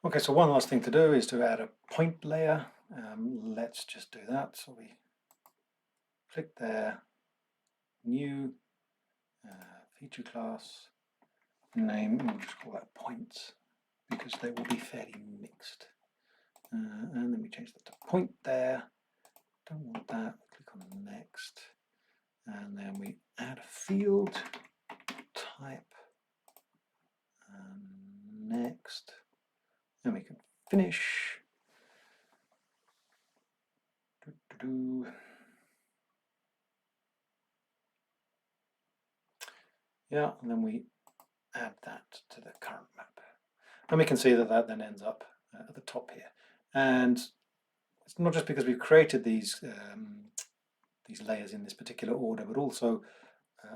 Okay, so one last thing to do is to add a point layer. Let's just do that. So we click there, new feature class, name, we'll just call that points because they will be fairly mixed. And then we change that to point there. Don't want that. Click on next. And then we add a field, type, and next. And we can finish. Yeah, and then we add that to the current map. And we can see that that then ends up at the top here. And it's not just because we've created these layers in this particular order, but also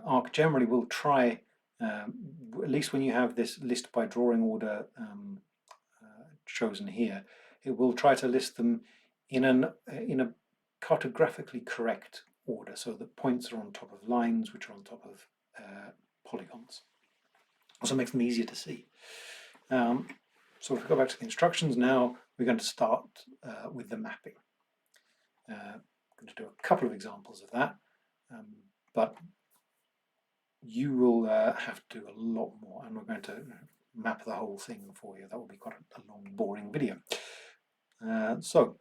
Arc generally will try, at least when you have this list by drawing order chosen here, it will try to list them in a cartographically correct order, so that points are on top of lines, which are on top of polygons. Also makes them easier to see. So if we go back to the instructions now, we're going to start with the mapping. I'm going to do a couple of examples of that, but you will have to do a lot more. I'm not going to map the whole thing for you. That will be quite a long, boring video. So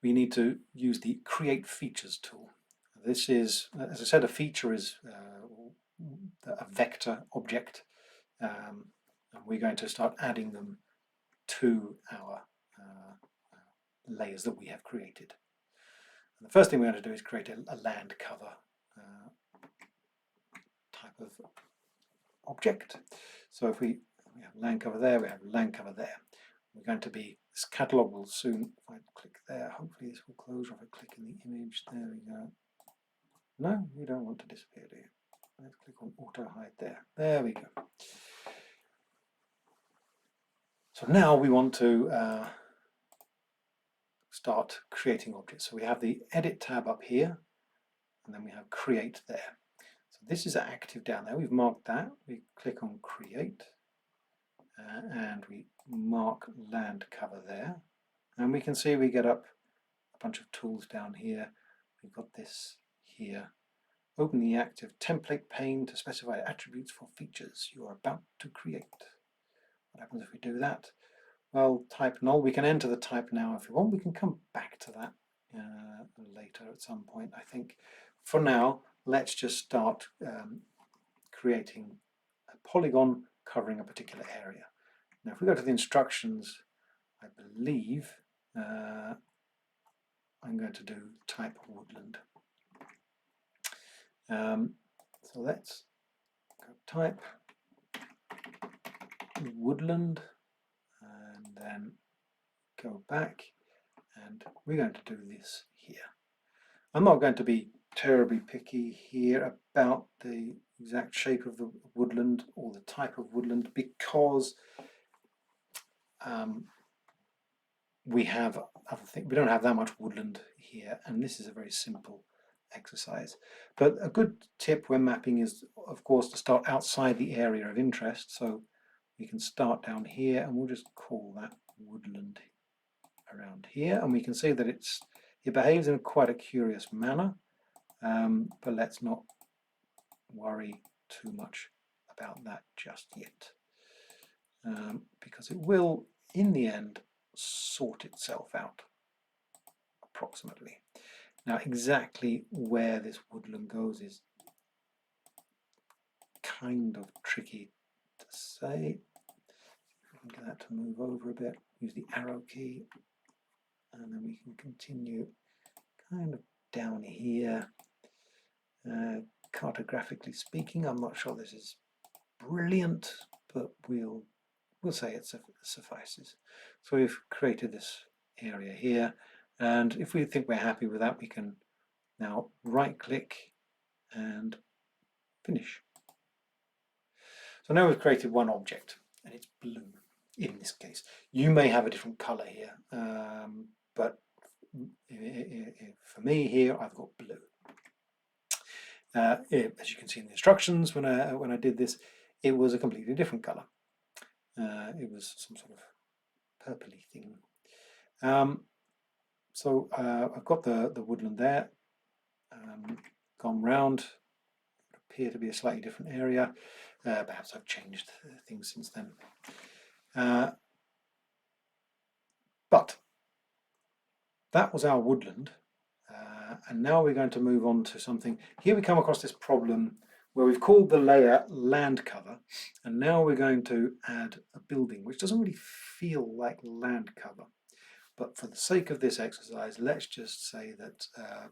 we need to use the Create Features tool. This is, as I said, a feature is a vector object. And we're going to start adding them to our layers that we have created. And the first thing we're going to do is create a Landcover type of object. So if we have Landcover there, we have Landcover there. We're going to be, this catalog will soon, if I click there, hopefully this will close, or if I click in the image, there we go. No, we don't want to disappear, do you? Let's click on auto hide there. There we go. So now we want to start creating objects. So we have the Edit tab up here, and then we have Create there. So this is active down there. We've marked that. We click on Create, and we mark Landcover there. And we can see we get up a bunch of tools down here. We've got this here. Open the active template pane to specify attributes for features you are about to create. What happens if we do that? Well, type null. We can enter the type now if we want. We can come back to that later at some point, I think. For now, let's just start creating a polygon covering a particular area. Now, if we go to the instructions, I believe I'm going to do type woodland. So let's go type woodland, and then go back, and we're going to do this here. I'm not going to be terribly picky here about the exact shape of the woodland or the type of woodland, because we have other things. We don't have that much woodland here, and this is a very simple exercise. But a good tip when mapping is, of course, to start outside the area of interest. So we can start down here, and we'll just call that woodland around here, and we can see that it behaves in quite a curious manner, but let's not worry too much about that just yet, because it will, in the end, sort itself out approximately. Now, exactly where this woodland goes is kind of tricky to say. We can get that to move over a bit, use the arrow key, and then we can continue kind of down here. Cartographically speaking, I'm not sure this is brilliant, but we'll say it suffices. So we've created this area here, and if we think we're happy with that, we can now right click and finish. So now we've created one object, and it's blue in this case. You may have a different color here, but for me here, I've got blue. As you can see in the instructions, when I did this, it was a completely different color. It was some sort of purpley thing. So I've got the woodland there, gone round. It appear to be a slightly different area. Perhaps I've changed things since then. But that was our woodland. And now we're going to move on to something. Here we come across this problem where we've called the layer land cover, and now we're going to add a building, which doesn't really feel like land cover. But for the sake of this exercise, let's just say that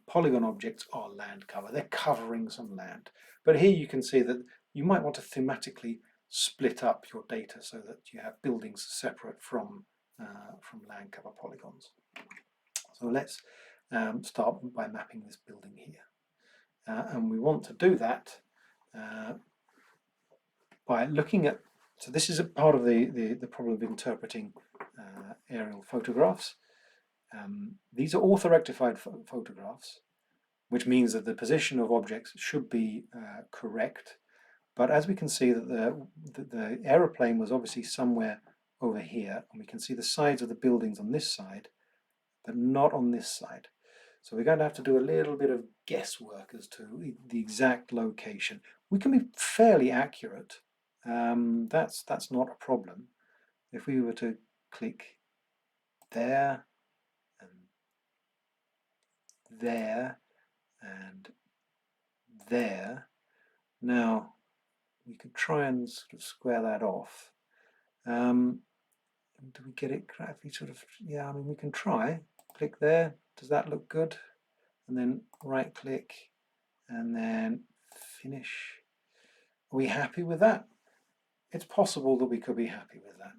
polygon objects are land cover. They're covering some land. But here you can see that you might want to thematically split up your data so that you have buildings separate from land cover polygons. So let's start by mapping this building here. And we want to do that by looking at, so this is a part of the problem of interpreting aerial photographs. These are orthorectified photographs, which means that the position of objects should be correct. But as we can see that the aeroplane was obviously somewhere over here, and we can see the sides of the buildings on this side, but not on this side. So we're going to have to do a little bit of guesswork as to the exact location. We can be fairly accurate. That's not a problem. If we were to click there and there and there, now we could try and sort of square that off. Do we get it correctly? Sort of, yeah, I mean, we can try. Click there. Does that look good? And then right click and then finish. Are we happy with that? It's possible that we could be happy with that.